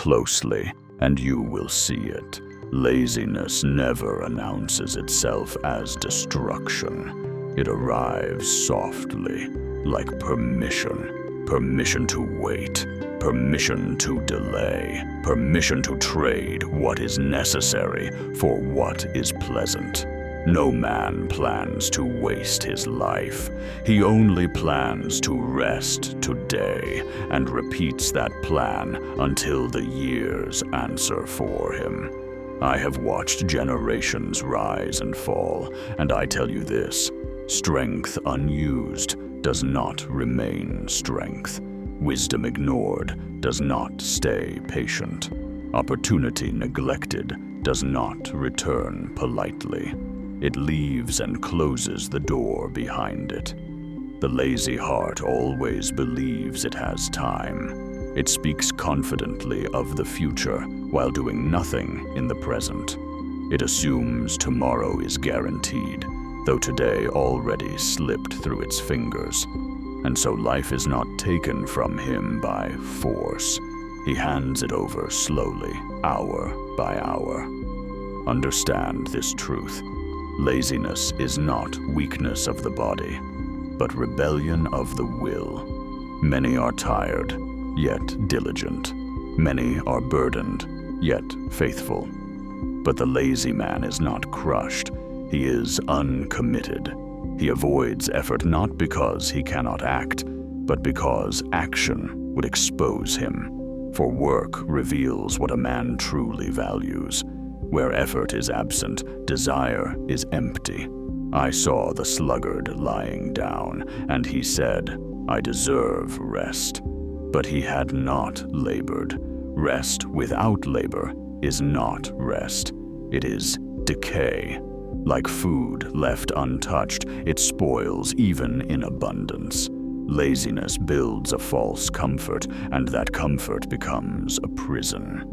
closely, and you will see it. Laziness never announces itself as destruction. It arrives softly, like permission. Permission to wait. Permission to delay. Permission to trade what is necessary for what is pleasant. No man plans to waste his life. He only plans to rest today and repeats that plan until the years answer for him. I have watched generations rise and fall, and I tell you this: strength unused does not remain strength. Wisdom ignored does not stay patient. Opportunity neglected does not return politely. It leaves and closes the door behind it. The lazy heart always believes it has time. It speaks confidently of the future while doing nothing in the present. It assumes tomorrow is guaranteed, though today already slipped through its fingers. And so life is not taken from him by force. He hands it over slowly, hour by hour. Understand this truth. Laziness is not weakness of the body, but rebellion of the will. Many are tired, yet diligent. Many are burdened, yet faithful. But the lazy man is not crushed. He is uncommitted. He avoids effort not because he cannot act, but because action would expose him. For work reveals what a man truly values. Where effort is absent, desire is empty. I saw the sluggard lying down, and he said, I deserve rest. But he had not labored. Rest without labor is not rest. It is decay. Like food left untouched, it spoils even in abundance. Laziness builds a false comfort, and that comfort becomes a prison.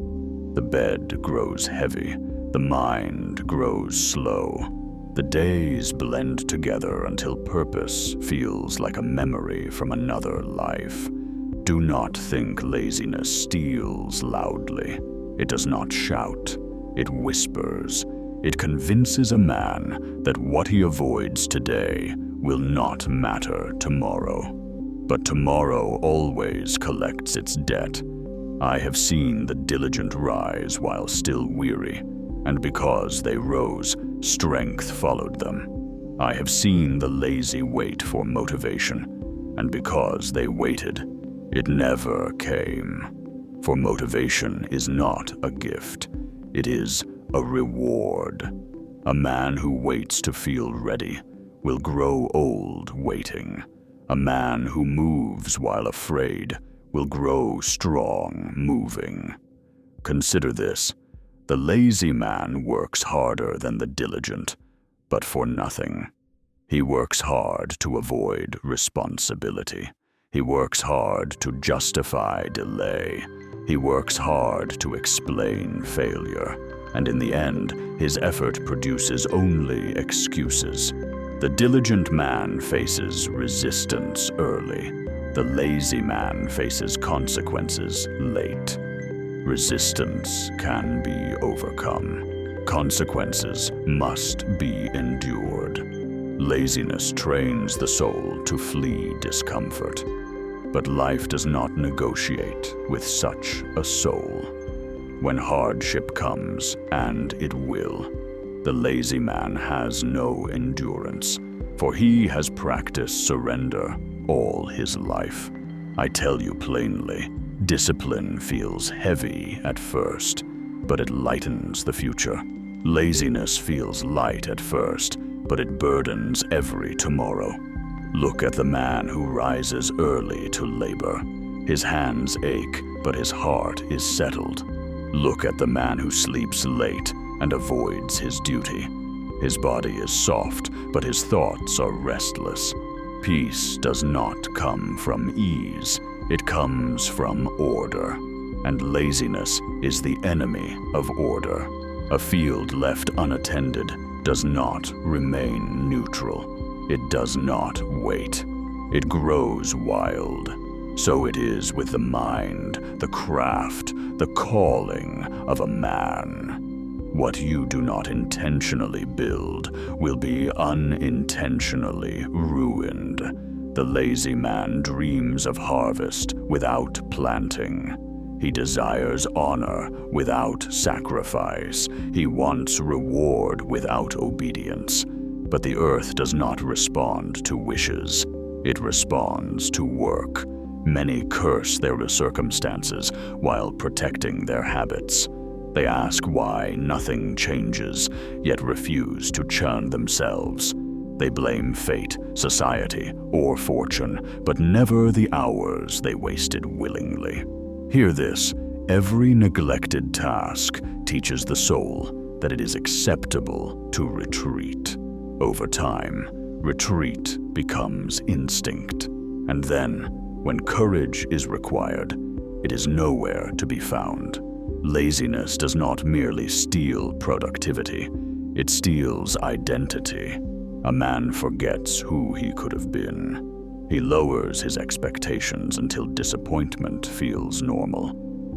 The bed grows heavy, the mind grows slow. The days blend together until purpose feels like a memory from another life. Do not think laziness steals loudly. It does not shout, it whispers. It convinces a man that what he avoids today will not matter tomorrow. But tomorrow always collects its debt. I have seen the diligent rise while still weary, and because they rose, strength followed them. I have seen the lazy wait for motivation, and because they waited, it never came. For motivation is not a gift, it is a reward. A man who waits to feel ready will grow old waiting. A man who moves while afraid will grow strong moving. Consider this: the lazy man works harder than the diligent, but for nothing. He works hard to avoid responsibility. He works hard to justify delay. He works hard to explain failure. And in the end, his effort produces only excuses. The diligent man faces resistance early. The lazy man faces consequences late. Resistance can be overcome. Consequences must be endured. Laziness trains the soul to flee discomfort. But life does not negotiate with such a soul. When hardship comes, and it will, the lazy man has no endurance, for he has practiced surrender all his life. I tell you plainly, discipline feels heavy at first, but it lightens the future. Laziness feels light at first, but it burdens every tomorrow. Look at the man who rises early to labor. His hands ache, but his heart is settled. Look at the man who sleeps late and avoids his duty. His body is soft, but his thoughts are restless. Peace does not come from ease, it comes from order. And laziness is the enemy of order. A field left unattended does not remain neutral. It does not wait. It grows wild. So it is with the mind, the craft, the calling of a man. What you do not intentionally build will be unintentionally ruined. The lazy man dreams of harvest without planting. He desires honor without sacrifice. He wants reward without obedience. But the earth does not respond to wishes. It responds to work. Many curse their circumstances while protecting their habits. They ask why nothing changes, yet refuse to churn themselves. They blame fate, society, or fortune, but never the hours they wasted willingly. Hear this: every neglected task teaches the soul that it is acceptable to retreat. Over time, retreat becomes instinct. And then, when courage is required, it is nowhere to be found. Laziness does not merely steal productivity, it steals identity. A man forgets who he could have been. He lowers his expectations until disappointment feels normal,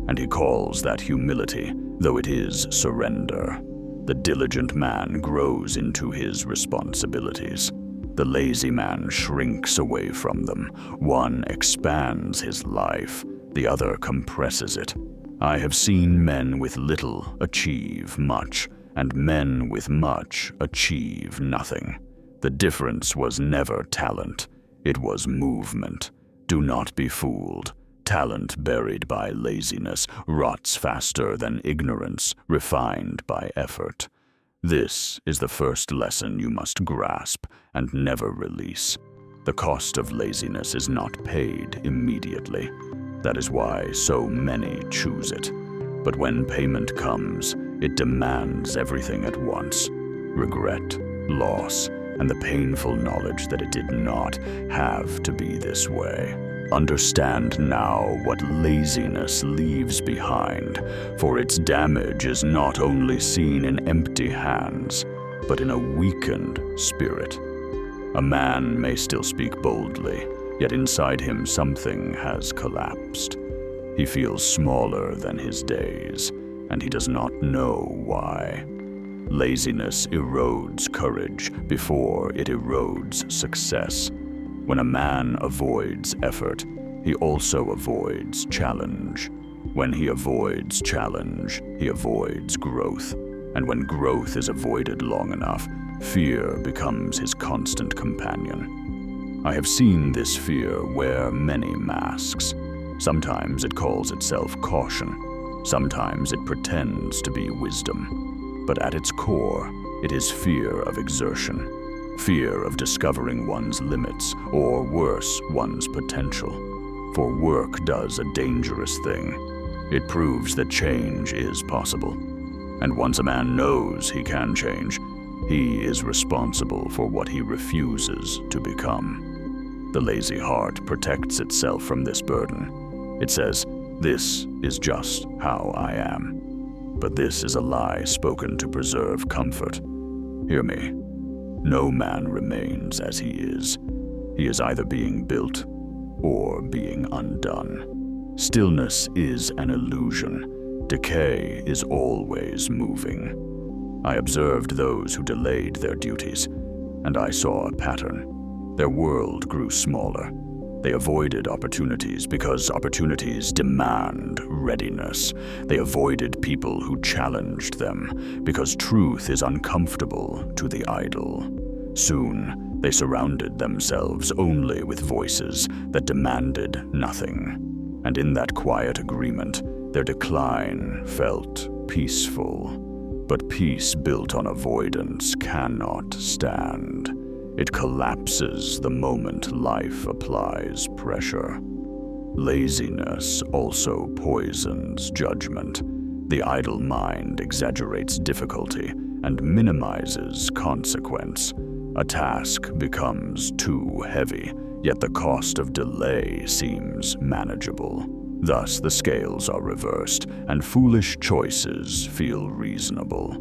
and he calls that humility, though it is surrender. The diligent man grows into his responsibilities. The lazy man shrinks away from them. One expands his life, the other compresses it. I have seen men with little achieve much, and men with much achieve nothing. The difference was never talent, it was movement. Do not be fooled. Talent buried by laziness rots faster than ignorance refined by effort. This is the first lesson you must grasp and never release. The cost of laziness is not paid immediately. That is why so many choose it. But when payment comes, it demands everything at once: regret, loss, and the painful knowledge that it did not have to be this way. Understand now what laziness leaves behind, for its damage is not only seen in empty hands, but in a weakened spirit. A man may still speak boldly, yet inside him something has collapsed. He feels smaller than his days, and he does not know why. Laziness erodes courage before it erodes success. When a man avoids effort, he also avoids challenge. When he avoids challenge, he avoids growth. And when growth is avoided long enough, fear becomes his constant companion. I have seen this fear wear many masks. Sometimes it calls itself caution. Sometimes it pretends to be wisdom. But at its core, it is fear of exertion. Fear of discovering one's limits, or worse, one's potential. For work does a dangerous thing. It proves that change is possible. And once a man knows he can change, he is responsible for what he refuses to become. The lazy heart protects itself from this burden. It says, "This is just how I am." But this is a lie spoken to preserve comfort. Hear me. No man remains as he is. He is either being built or being undone. Stillness is an illusion. Decay is always moving. I observed those who delayed their duties, and I saw a pattern. Their world grew smaller. They avoided opportunities because opportunities demand readiness. They avoided people who challenged them because truth is uncomfortable to the idle. Soon, they surrounded themselves only with voices that demanded nothing. And in that quiet agreement, their decline felt peaceful. But peace built on avoidance cannot stand. It collapses the moment life applies pressure. Laziness also poisons judgment. The idle mind exaggerates difficulty and minimizes consequence. A task becomes too heavy, yet the cost of delay seems manageable. Thus the scales are reversed, and foolish choices feel reasonable.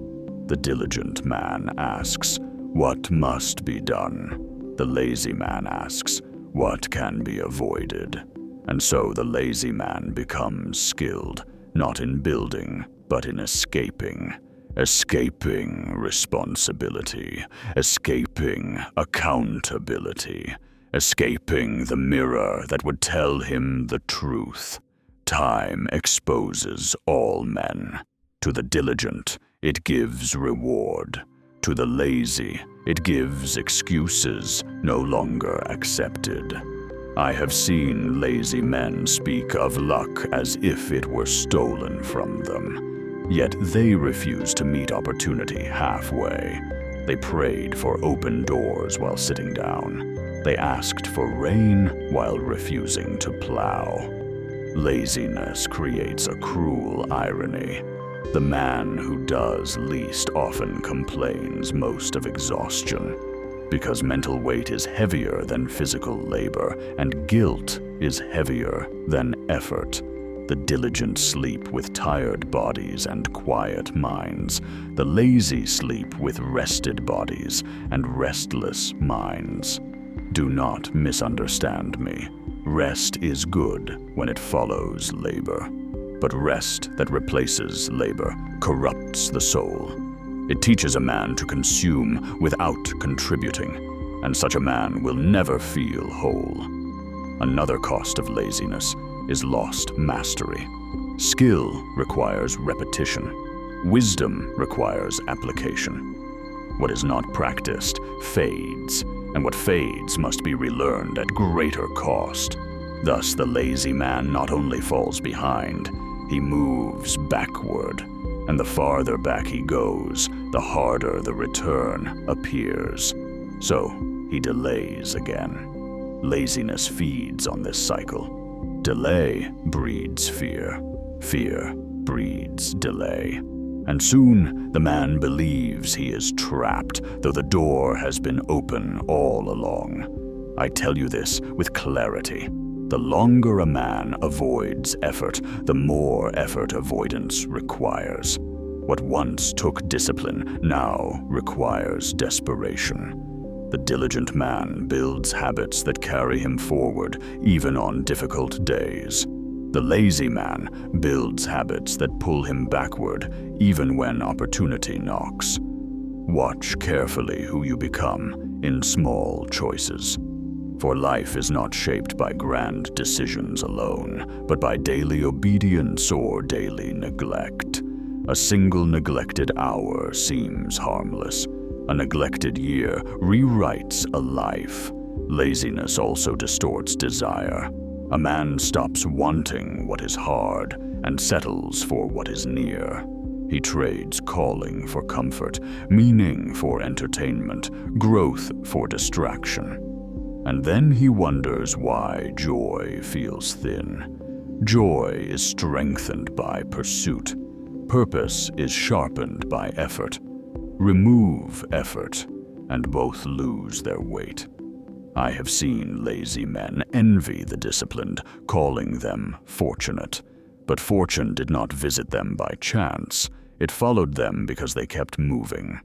The diligent man asks, "What must be done?" The lazy man asks, "What can be avoided?" And so the lazy man becomes skilled, not in building, but in escaping. Escaping responsibility, escaping accountability, escaping the mirror that would tell him the truth. Time exposes all men. To the diligent, it gives reward. To the lazy, it gives excuses no longer accepted. I have seen lazy men speak of luck as if it were stolen from them. Yet they refused to meet opportunity halfway. They prayed for open doors while sitting down. They asked for rain while refusing to plow. Laziness creates a cruel irony. The man who does least often complains most of exhaustion, because mental weight is heavier than physical labor, and guilt is heavier than effort. The diligent sleep with tired bodies and quiet minds. The lazy sleep with rested bodies and restless minds. Do not misunderstand me. Rest is good when it follows labor. But rest that replaces labor corrupts the soul. It teaches a man to consume without contributing, and such a man will never feel whole. Another cost of laziness is lost mastery. Skill requires repetition. Wisdom requires application. What is not practiced fades, and what fades must be relearned at greater cost. Thus the lazy man not only falls behind, he moves backward, and the farther back he goes, the harder the return appears. So he delays again. Laziness feeds on this cycle. Delay breeds fear. Fear breeds delay. And soon the man believes he is trapped, though the door has been open all along. I tell you this with clarity. The longer a man avoids effort, the more effort avoidance requires. What once took discipline now requires desperation. The diligent man builds habits that carry him forward even on difficult days. The lazy man builds habits that pull him backward even when opportunity knocks. Watch carefully who you become in small choices. For life is not shaped by grand decisions alone, but by daily obedience or daily neglect. A single neglected hour seems harmless. A neglected year rewrites a life. Laziness also distorts desire. A man stops wanting what is hard and settles for what is near. He trades calling for comfort, meaning for entertainment, growth for distraction. And then he wonders why joy feels thin. Joy is strengthened by pursuit. Purpose is sharpened by effort. Remove effort, and both lose their weight. I have seen lazy men envy the disciplined, calling them fortunate. But fortune did not visit them by chance. It followed them because they kept moving.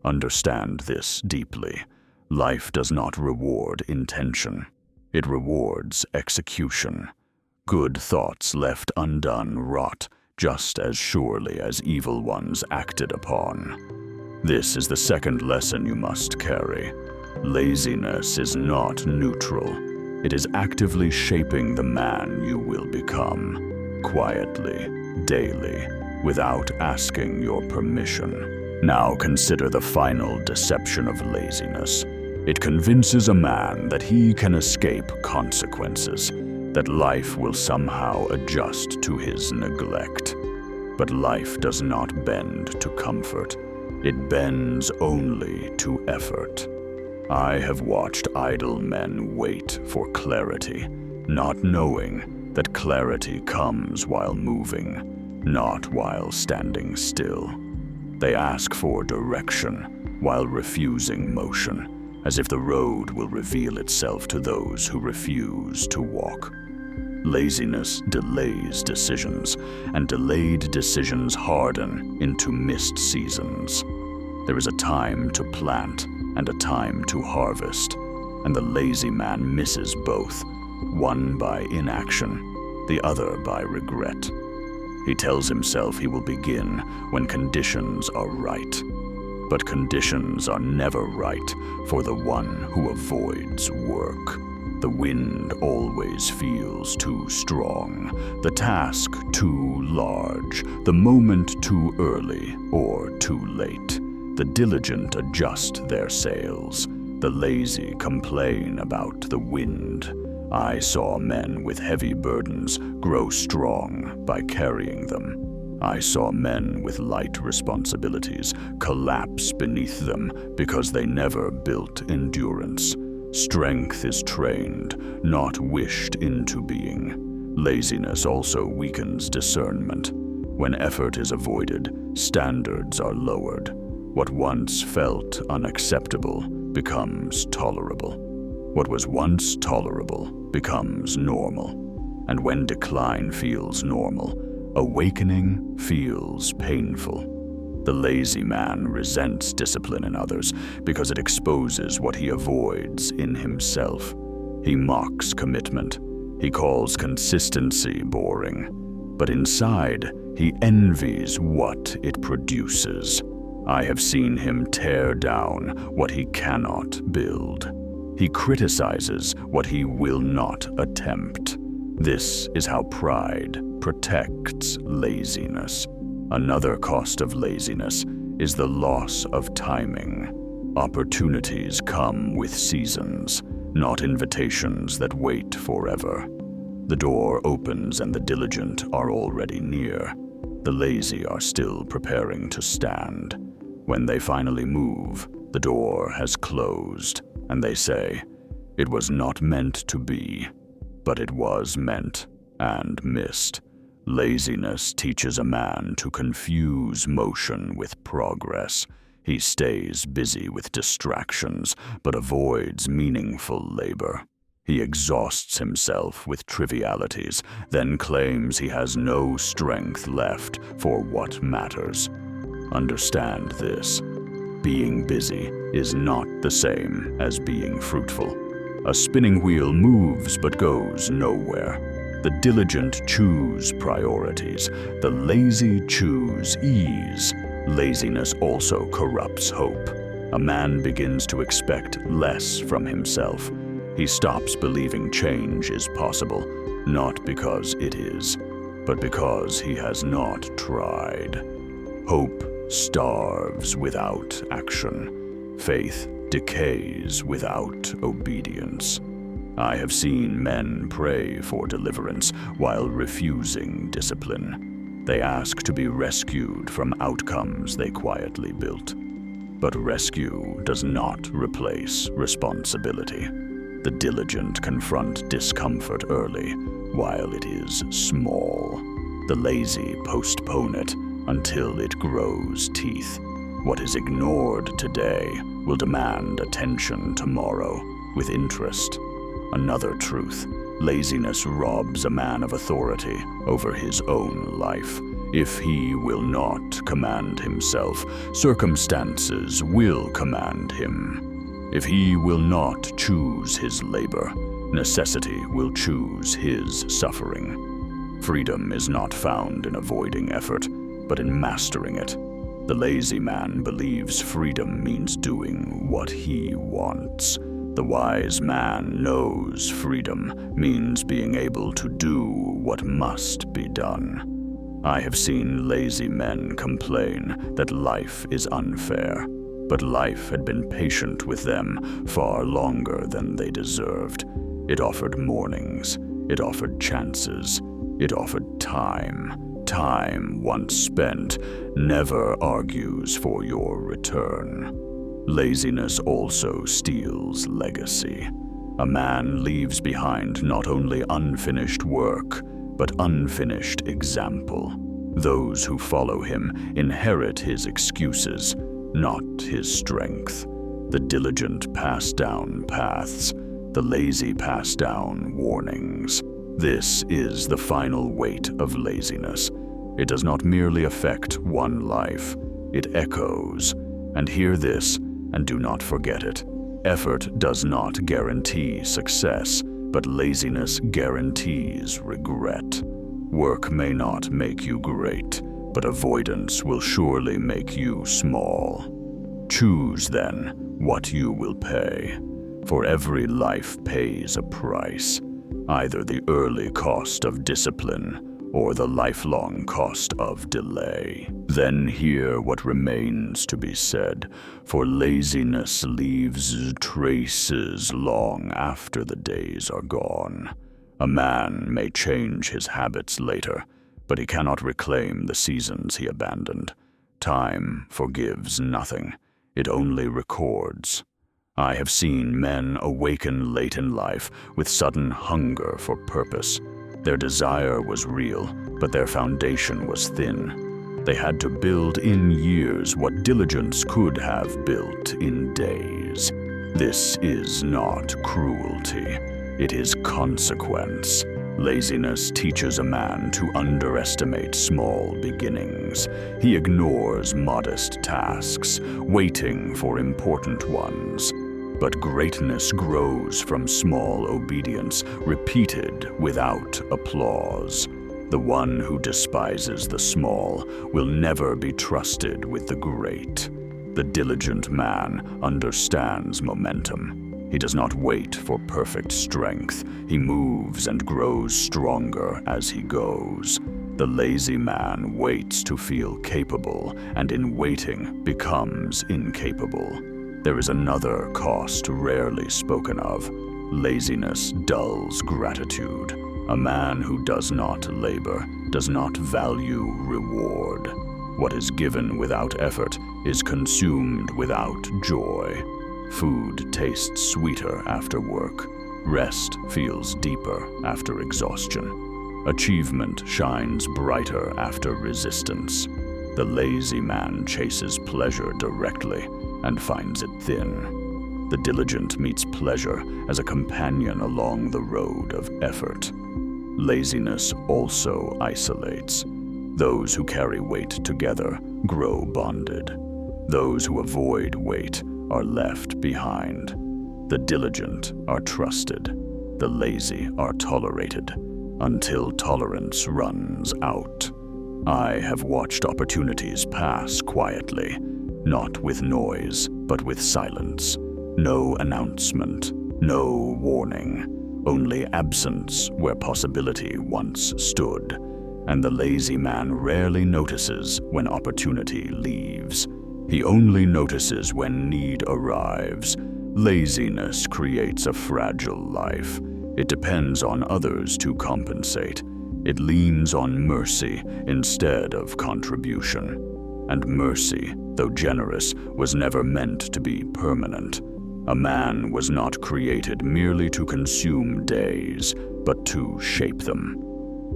Understand this deeply. Life does not reward intention. It rewards execution. Good thoughts left undone rot just as surely as evil ones acted upon. This is the second lesson you must carry. Laziness is not neutral. It is actively shaping the man you will become, quietly, daily, without asking your permission. Now consider the final deception of laziness. It convinces a man that he can escape consequences, that life will somehow adjust to his neglect. But life does not bend to comfort. It bends only to effort. I have watched idle men wait for clarity, not knowing that clarity comes while moving, not while standing still. They ask for direction while refusing motion, as if the road will reveal itself to those who refuse to walk. Laziness delays decisions, and delayed decisions harden into missed seasons. There is a time to plant and a time to harvest, and the lazy man misses both one by inaction, the other by regret. He tells himself he will begin when conditions are right. But conditions are never right for the one who avoids work. The wind always feels too strong, the task too large, the moment too early or too late. The diligent adjust their sails. The lazy complain about the wind. I saw men with heavy burdens grow strong by carrying them. I saw men with light responsibilities collapse beneath them because they never built endurance. Strength is trained, not wished into being. Laziness also weakens discernment. When effort is avoided, standards are lowered. What once felt unacceptable becomes tolerable. What was once tolerable becomes normal. And when decline feels normal, awakening feels painful. The lazy man resents discipline in others because it exposes what he avoids in himself. He mocks commitment. He calls consistency boring. But inside, he envies what it produces. I have seen him tear down what he cannot build. He criticizes what he will not attempt. This is how pride protects laziness. Another cost of laziness is the loss of timing. Opportunities come with seasons, not invitations that wait forever. The door opens and the diligent are already near. The lazy are still preparing to stand. When they finally move, the door has closed, and they say, "It was not meant to be," but it was meant and missed. Laziness teaches a man to confuse motion with progress. He stays busy with distractions, but avoids meaningful labor. He exhausts himself with trivialities, then claims he has no strength left for what matters. Understand this. Being busy is not the same as being fruitful. A spinning wheel moves but goes nowhere. The diligent choose priorities. The lazy choose ease. Laziness also corrupts hope. A man begins to expect less from himself. He stops believing change is possible, not because it is, but because he has not tried. Hope starves without action. Faith decays without obedience. I have seen men pray for deliverance while refusing discipline. They ask to be rescued from outcomes they quietly built. But rescue does not replace responsibility. The diligent confront discomfort early, while it is small. The lazy postpone it until it grows teeth. What is ignored today will demand attention tomorrow with interest. Another truth, laziness robs a man of authority over his own life. If he will not command himself, circumstances will command him. If he will not choose his labor, necessity will choose his suffering. Freedom is not found in avoiding effort, but in mastering it. The lazy man believes freedom means doing what he wants. The wise man knows freedom means being able to do what must be done. I have seen lazy men complain that life is unfair, but life had been patient with them far longer than they deserved. It offered mornings, it offered chances, it offered time. Time once spent never argues for your return. Laziness also steals legacy. A man leaves behind not only unfinished work, but unfinished example. Those who follow him inherit his excuses, not his strength. The diligent pass down paths, the lazy pass down warnings. This is the final weight of laziness. It does not merely affect one life, it echoes. And hear this, and do not forget it. Effort does not guarantee success, but laziness guarantees regret. Work may not make you great, but avoidance will surely make you small. Choose, then, what you will pay. For every life pays a price, either the early cost of discipline or the lifelong cost of delay. Then hear what remains to be said, for laziness leaves traces long after the days are gone. A man may change his habits later, but he cannot reclaim the seasons he abandoned. Time forgives nothing, it only records. I have seen men awaken late in life with sudden hunger for purpose. Their desire was real, but their foundation was thin. They had to build in years what diligence could have built in days. This is not cruelty, it is consequence. Laziness teaches a man to underestimate small beginnings. He ignores modest tasks, waiting for important ones. But greatness grows from small obedience, repeated without applause. The one who despises the small will never be trusted with the great. The diligent man understands momentum. He does not wait for perfect strength. He moves and grows stronger as he goes. The lazy man waits to feel capable, and in waiting becomes incapable. There is another cost rarely spoken of. Laziness dulls gratitude. A man who does not labor does not value reward. What is given without effort is consumed without joy. Food tastes sweeter after work. Rest feels deeper after exhaustion. Achievement shines brighter after resistance. The lazy man chases pleasure directly and finds it thin. The diligent meets pleasure as a companion along the road of effort. Laziness also isolates. Those who carry weight together grow bonded. Those who avoid weight are left behind. The diligent are trusted. The lazy are tolerated until tolerance runs out. I have watched opportunities pass quietly, not with noise, but with silence. No announcement, no warning, only absence where possibility once stood. And the lazy man rarely notices when opportunity leaves. He only notices when need arrives. Laziness creates a fragile life. It depends on others to compensate. It leans on mercy instead of contribution. And mercy, though generous, was never meant to be permanent. A man was not created merely to consume days, but to shape them.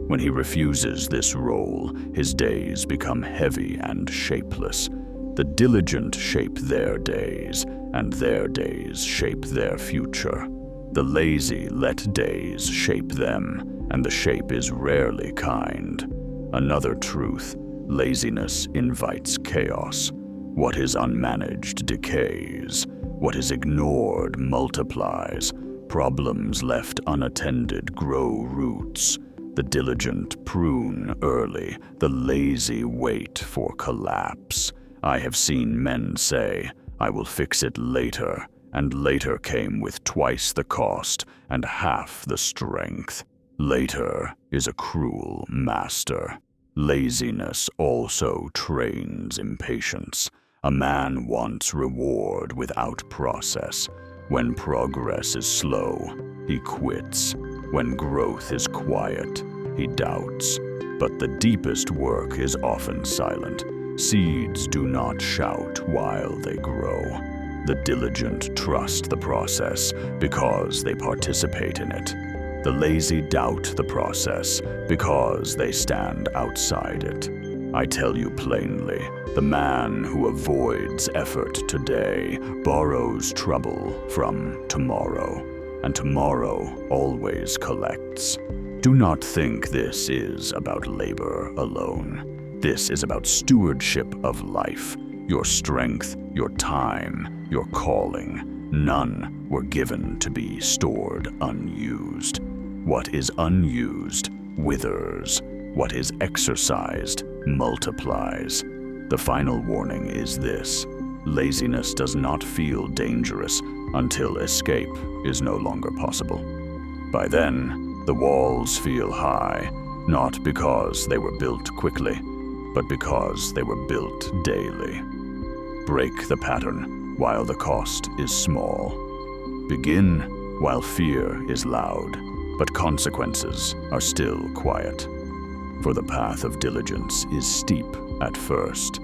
When he refuses this role, his days become heavy and shapeless. The diligent shape their days, and their days shape their future. The lazy let days shape them, and the shape is rarely kind. Another truth: laziness invites chaos. What is unmanaged decays. What is ignored multiplies. Problems left unattended grow roots. The diligent prune early, the lazy wait for collapse. I have seen men say, "I will fix it later," and later came with twice the cost and half the strength. Later is a cruel master. Laziness also trains impatience. A man wants reward without process. When progress is slow, he quits. When growth is quiet, he doubts. But the deepest work is often silent. Seeds do not shout while they grow. The diligent trust the process because they participate in it. The lazy doubt the process because they stand outside it. I tell you plainly, the man who avoids effort today borrows trouble from tomorrow, and tomorrow always collects. Do not think this is about labor alone. This is about stewardship of life, your strength, your time, your calling. none were given to be stored unused. What is unused withers. What is exercised multiplies. The final warning is this: laziness does not feel dangerous until escape is no longer possible. By then, the walls feel high, not because they were built quickly, but because they were built daily. Break the pattern while the cost is small. Begin while fear is loud, but consequences are still quiet. For the path of diligence is steep at first,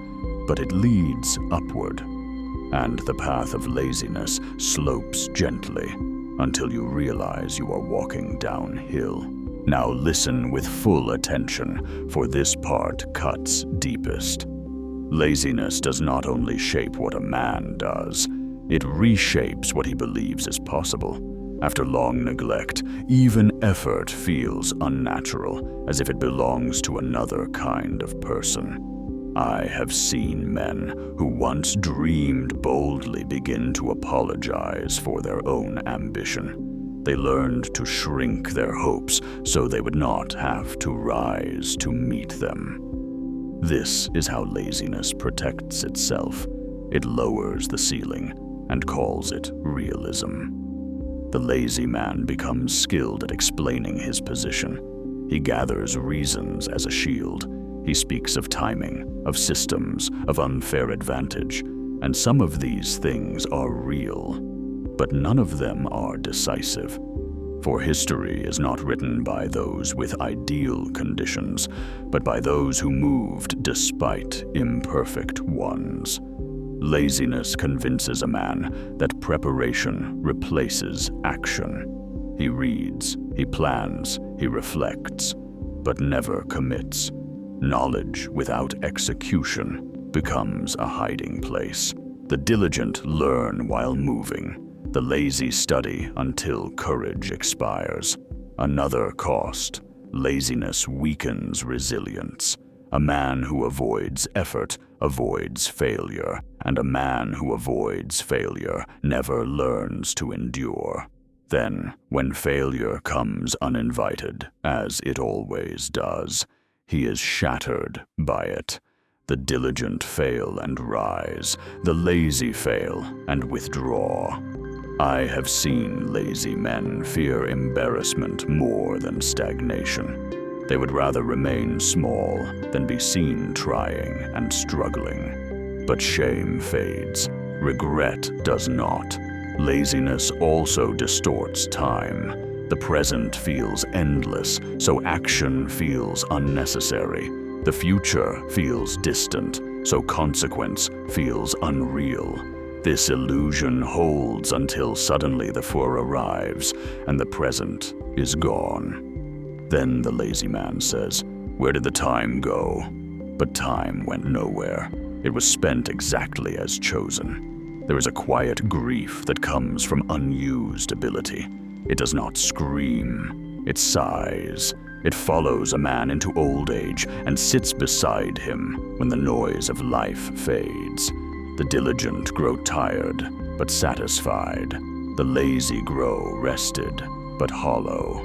but it leads upward, and the path of laziness slopes gently until you realize you are walking downhill. Now listen with full attention, for this part cuts deepest. Laziness does not only shape what a man does, it reshapes what he believes is possible. After long neglect, even effort feels unnatural, as if it belongs to another kind of person. I have seen men who once dreamed boldly begin to apologize for their own ambition. They learned to shrink their hopes so they would not have to rise to meet them. This is how laziness protects itself. It lowers the ceiling and calls it realism. The lazy man becomes skilled at explaining his position. He gathers reasons as a shield. He speaks of timing, of systems, of unfair advantage, and some of these things are real, but none of them are decisive. For history is not written by those with ideal conditions, but by those who moved despite imperfect ones. Laziness convinces a man that preparation replaces action. He reads, he plans, he reflects, but never commits. Knowledge without execution becomes a hiding place. The diligent learn while moving. The lazy study until courage expires. Another cost: laziness weakens resilience. A man who avoids effort avoids failure, and a man who avoids failure never learns to endure. Then, when failure comes uninvited, as it always does, he is shattered by it. The diligent fail and rise, the lazy fail and withdraw. I have seen lazy men fear embarrassment more than stagnation. They would rather remain small than be seen trying and struggling. But shame fades. Regret does not. Laziness also distorts time. The present feels endless, so action feels unnecessary. The future feels distant, so consequence feels unreal. This illusion holds until suddenly the four arrives and the present is gone. Then the lazy man says, "Where did the time go?" But time went nowhere. It was spent exactly as chosen. There is a quiet grief that comes from unused ability. It does not scream, it sighs. It follows a man into old age and sits beside him when the noise of life fades. The diligent grow tired, but satisfied. The lazy grow rested, but hollow.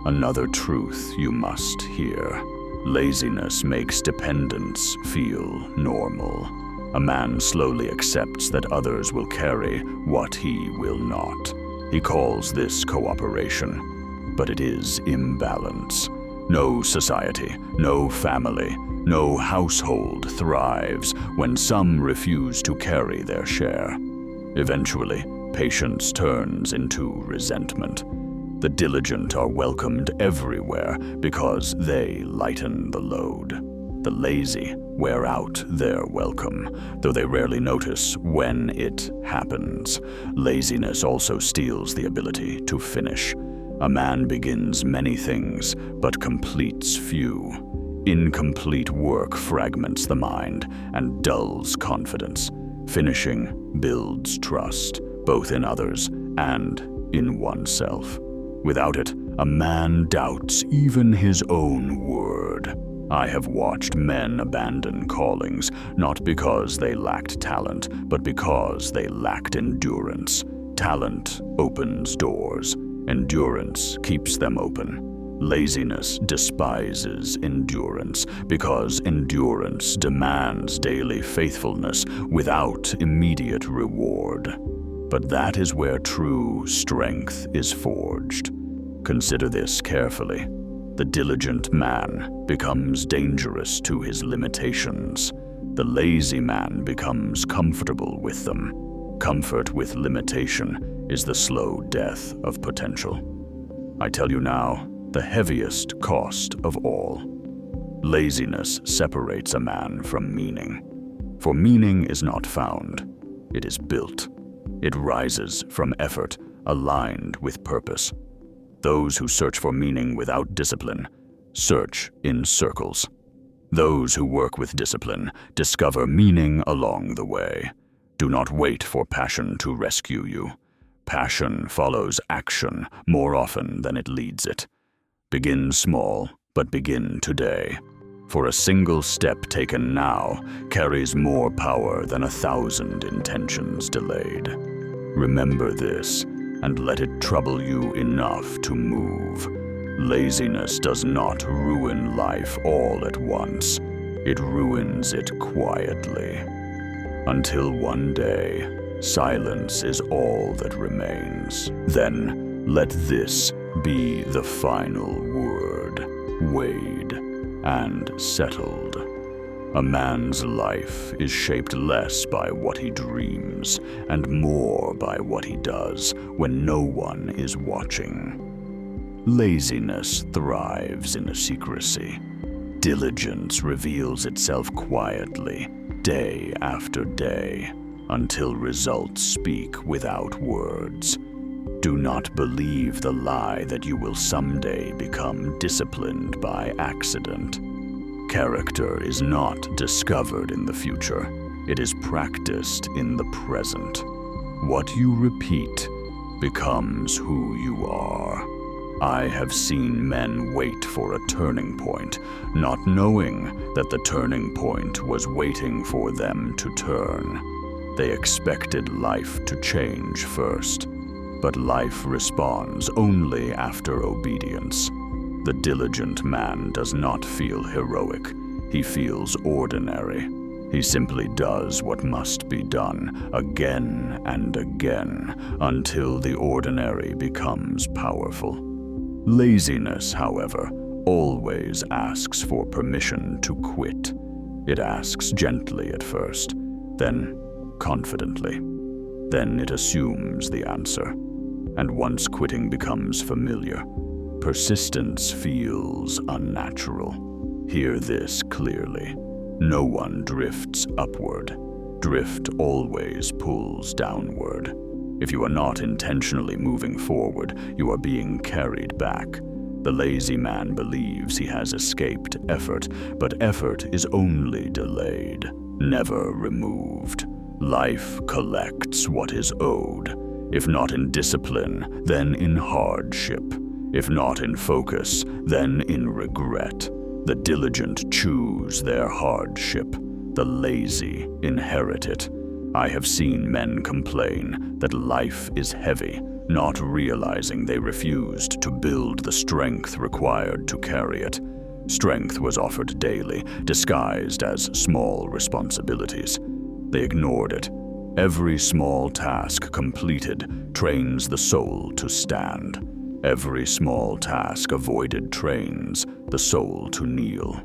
Another truth you must hear. Laziness makes dependence feel normal. A man slowly accepts that others will carry what he will not. He calls this cooperation, but it is imbalance. No society, no family, no household thrives when some refuse to carry their share. Eventually, patience turns into resentment. The diligent are welcomed everywhere because they lighten the load. The lazy wear out their welcome, though they rarely notice when it happens. Laziness also steals the ability to finish. A man begins many things, but completes few. Incomplete work fragments the mind and dulls confidence. Finishing builds trust, both in others and in oneself. Without it, a man doubts even his own word. I have watched men abandon callings, not because they lacked talent, but because they lacked endurance. Talent opens doors. Endurance keeps them open. Laziness despises endurance because endurance demands daily faithfulness without immediate reward. But that is where true strength is forged. Consider this carefully. The diligent man becomes dangerous to his limitations. The lazy man becomes comfortable with them. Comfort with limitation is the slow death of potential. I tell you now, the heaviest cost of all. Laziness separates a man from meaning. For meaning is not found, it is built. It rises from effort aligned with purpose. Those who search for meaning without discipline search in circles. Those who work with discipline discover meaning along the way. Do not wait for passion to rescue you. Passion follows action more often than it leads it. Begin small, but begin today. For a single step taken now carries more power than 1,000 intentions delayed. Remember this, and let it trouble you enough to move. Laziness does not ruin life all at once. It ruins it quietly. Until one day, silence is all that remains. Then let this be the final word, weighed and settled. A man's life is shaped less by what he dreams and more by what he does when no one is watching. Laziness thrives in secrecy. Diligence reveals itself quietly, day after day, until results speak without words. Do not believe the lie that you will someday become disciplined by accident. Character is not discovered in the future. It is practiced in the present. What you repeat becomes who you are. I have seen men wait for a turning point, not knowing that the turning point was waiting for them to turn. They expected life to change first. But life responds only after obedience. The diligent man does not feel heroic. He feels ordinary. He simply does what must be done again and again until the ordinary becomes powerful. Laziness, however, always asks for permission to quit. It asks gently at first, then confidently. Then it assumes the answer. And once quitting becomes familiar, persistence feels unnatural. Hear this clearly. No one drifts upward. Drift always pulls downward. If you are not intentionally moving forward, you are being carried back. The lazy man believes he has escaped effort, but effort is only delayed, never removed. Life collects what is owed. If not in discipline, then in hardship. If not in focus, then in regret. The diligent choose their hardship. The lazy inherit it. I have seen men complain that life is heavy, not realizing they refused to build the strength required to carry it. Strength was offered daily, disguised as small responsibilities. They ignored it. Every small task completed trains the soul to stand. Every small task avoided trains the soul to kneel.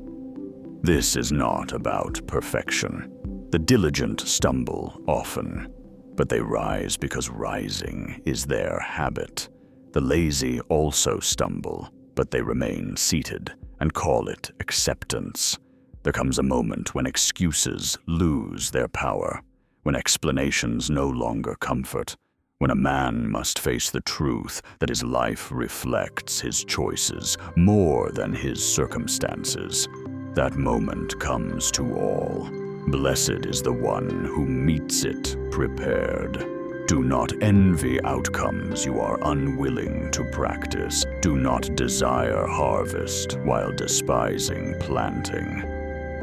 This is not about perfection. The diligent stumble often, but they rise because rising is their habit. The lazy also stumble, but they remain seated and call it acceptance. There comes a moment when excuses lose their power, when explanations no longer comfort, when a man must face the truth that his life reflects his choices more than his circumstances. That moment comes to all. Blessed is the one who meets it prepared. Do not envy outcomes you are unwilling to practice. Do not desire harvest while despising planting.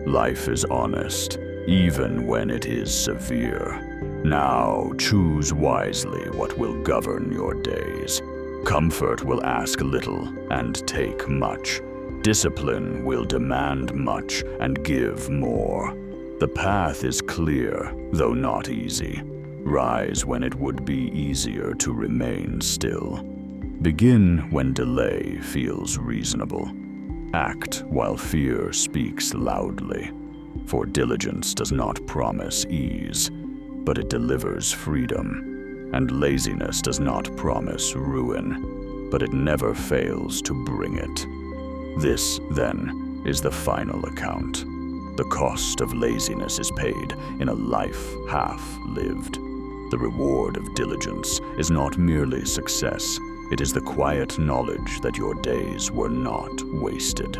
Life is honest, even when it is severe. Now choose wisely what will govern your days. Comfort will ask little and take much. Discipline will demand much and give more. The path is clear, though not easy. Rise when it would be easier to remain still. Begin when delay feels reasonable. Act while fear speaks loudly. For diligence does not promise ease, but it delivers freedom. And laziness does not promise ruin, but it never fails to bring it. This, then, is the final account. The cost of laziness is paid in a life half lived. The reward of diligence is not merely success, it is the quiet knowledge that your days were not wasted.